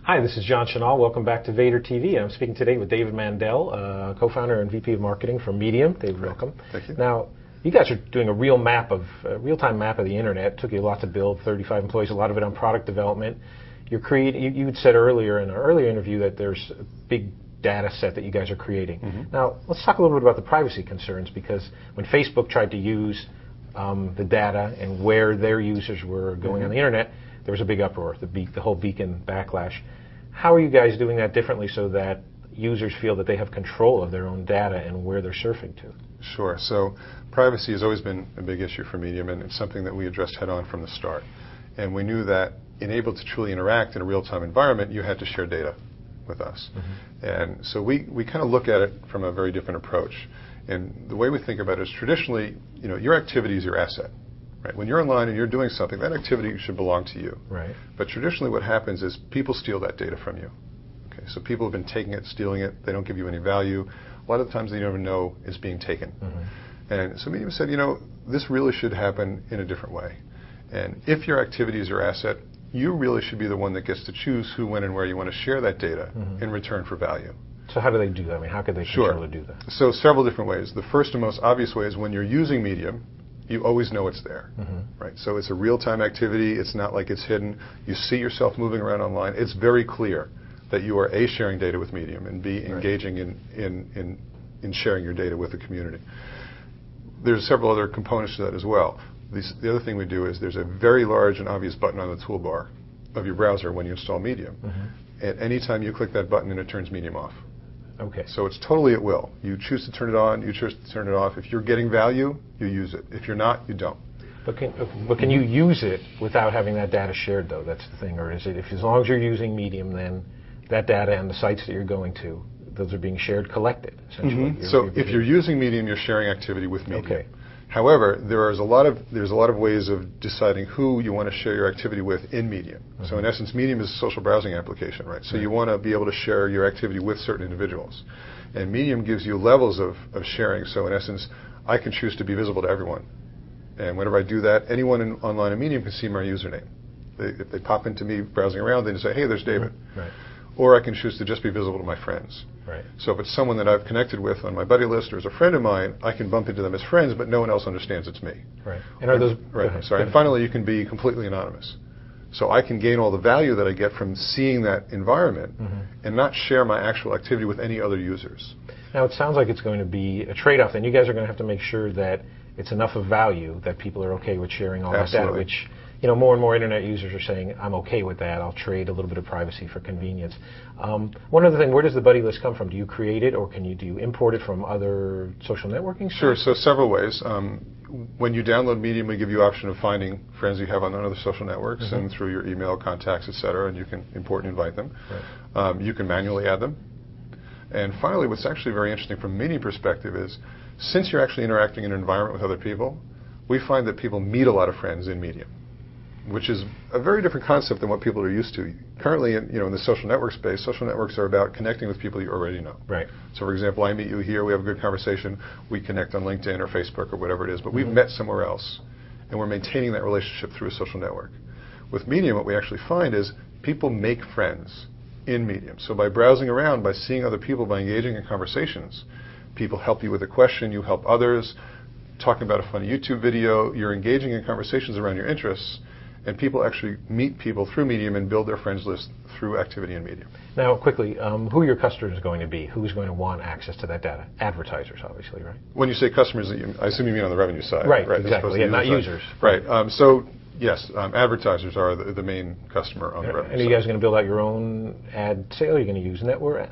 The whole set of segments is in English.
Hi, this is John Chenal. Welcome back to Vader TV. I'm speaking today with David Mandell, co-founder and VP of Marketing for Me.dium. David, welcome. Thank you. Now, you guys are doing a real-time map of the internet. It took you a lot to build, 35 employees, a lot of it on product development. You had said earlier in our earlier interview that there's a big data set that you guys are creating. Now, let's talk a little bit about the privacy concerns, because when Facebook tried to use the data and where their users were going on the internet, there was a big uproar, the whole beacon backlash. How are you guys doing that differently so that users feel that they have control of their own data and where they're surfing to? Sure. So privacy has always been a big issue for Me.dium, and it's something that we addressed head on from the start. And we knew that in able to truly interact in a real-time environment, you had to share data with us. And so we kind of look at it from a very different approach. And the way we think about it is traditionally, your activity is your asset. Right? When you're online and you're doing something, that activity should belong to you. Right. But traditionally what happens is people steal that data from you. Okay, so people have been taking it, stealing it, they don't give you any value. A lot of the times they don't even know it's being taken. And so Me.dium said, this really should happen in a different way. And if your activity is your asset, you really should be the one that gets to choose who, when, and where you want to share that data in return for value. So how do they do that? I mean, how could they control to do that? So several different ways. The first and most obvious way is when you're using Me.dium, you always know it's there, right? So it's a real-time activity. It's not like it's hidden. You see yourself moving around online. It's very clear that you are A, sharing data with Me.dium, and B, engaging in sharing your data with the community. There's several other components to that as well. The other thing we do is there's a very large and obvious button on the toolbar of your browser when you install Me.dium. At any time you click that button and it turns Me.dium off. Okay. So it's totally at will. You choose to turn it on, you choose to turn it off. If you're getting value, you use it. If you're not, you don't. But can you use it without having that data shared, though? That's the thing. Or is it, as long as you're using Me.dium, then that data and the sites that you're going to, those are being shared, collected, essentially. So if you're using Me.dium, you're sharing activity with Me.dium. Okay. However, there's a lot of ways of deciding who you want to share your activity with in Me.dium. So in essence, Me.dium is a social browsing application, right? So you want to be able to share your activity with certain individuals. And Me.dium gives you levels of sharing. So in essence, I can choose to be visible to everyone. And whenever I do that, anyone online in Me.dium can see my username. If they pop into me browsing around, they just say, hey, there's David. Right. Or I can choose to just be visible to my friends. Right. So if it's someone that I've connected with on my buddy list or is a friend of mine, I can bump into them as friends, but no one else understands it's me. Right. And are those... Right. Sorry. And finally, you can be completely anonymous. So I can gain all the value that I get from seeing that environment and not share my actual activity with any other users. Now, it sounds like it's going to be a trade-off. Then you guys are going to have to make sure that it's enough of value that people are okay with sharing all that data, which... more and more internet users are saying, I'm okay with that. I'll trade a little bit of privacy for convenience. One other thing, where does the buddy list come from? Do you create it, or do you import it from other social networking sites? Sure, so several ways. When you download Me.dium, we give you the option of finding friends you have on other social networks and through your email contacts, etc., and you can import and invite them. Right. You can manually add them. And finally, what's actually very interesting from a Me.dium perspective is, since you're actually interacting in an environment with other people, we find that people meet a lot of friends in Me.dium, which is a very different concept than what people are used to. Currently, in the social network space, social networks are about connecting with people you already know. Right. So, for example, I meet you here, we have a good conversation, we connect on LinkedIn or Facebook or whatever it is, but we've met somewhere else, and we're maintaining that relationship through a social network. With Me.dium, what we actually find is people make friends in Me.dium. So by browsing around, by seeing other people, by engaging in conversations, people help you with a question, you help others, talking about a funny YouTube video, you're engaging in conversations around your interests, and people actually meet people through Me.dium and build their friends list through activity in Me.dium. Now, quickly, who are your customers going to be? Who's going to want access to that data? Advertisers, obviously, right? When you say customers, I assume you mean on the revenue side. Right, exactly. Yeah, not users. Right. So, yes, advertisers are the main customer on the revenue side. And are you guys going to build out your own ad sale? Are you going to use network?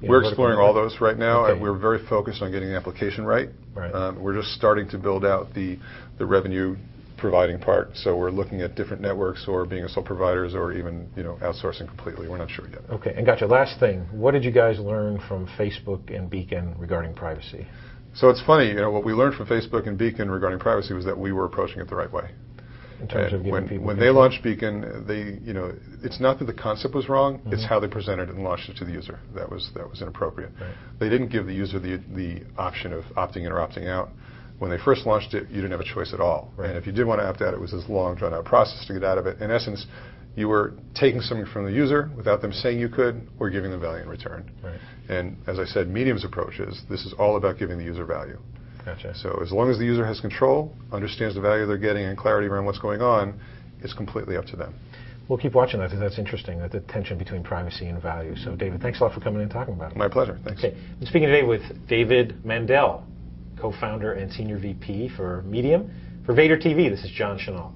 We're exploring all those right now. Okay. We're very focused on getting the application right. We're just starting to build out the revenue providing part, so we're looking at different networks or being a sole providers or even outsourcing completely. We're not sure yet. Okay, and gotcha. Last thing, what did you guys learn from Facebook and Beacon regarding privacy? So it's funny, what we learned from Facebook and Beacon regarding privacy was that we were approaching it the right way. In terms of giving people when they launched Beacon, it's not that the concept was wrong; it's how they presented it and launched it to the user that was inappropriate. Right. They didn't give the user the option of opting in or opting out. When they first launched it, you didn't have a choice at all. Right. And if you did want to opt out, it was this long, drawn-out process to get out of it. In essence, you were taking something from the user without them saying you could, or giving them value in return. Right. And as I said, Me.dium's approach is this is all about giving the user value. Gotcha. So as long as the user has control, understands the value they're getting, and clarity around what's going on, it's completely up to them. We'll keep watching that, because that's interesting, that the tension between privacy and value. So, David, thanks a lot for coming in and talking about it. My pleasure. Thanks. Okay. I'm speaking today with David Mandell, co-founder and senior VP for Me.dium. For Vader TV, this is John Chenal.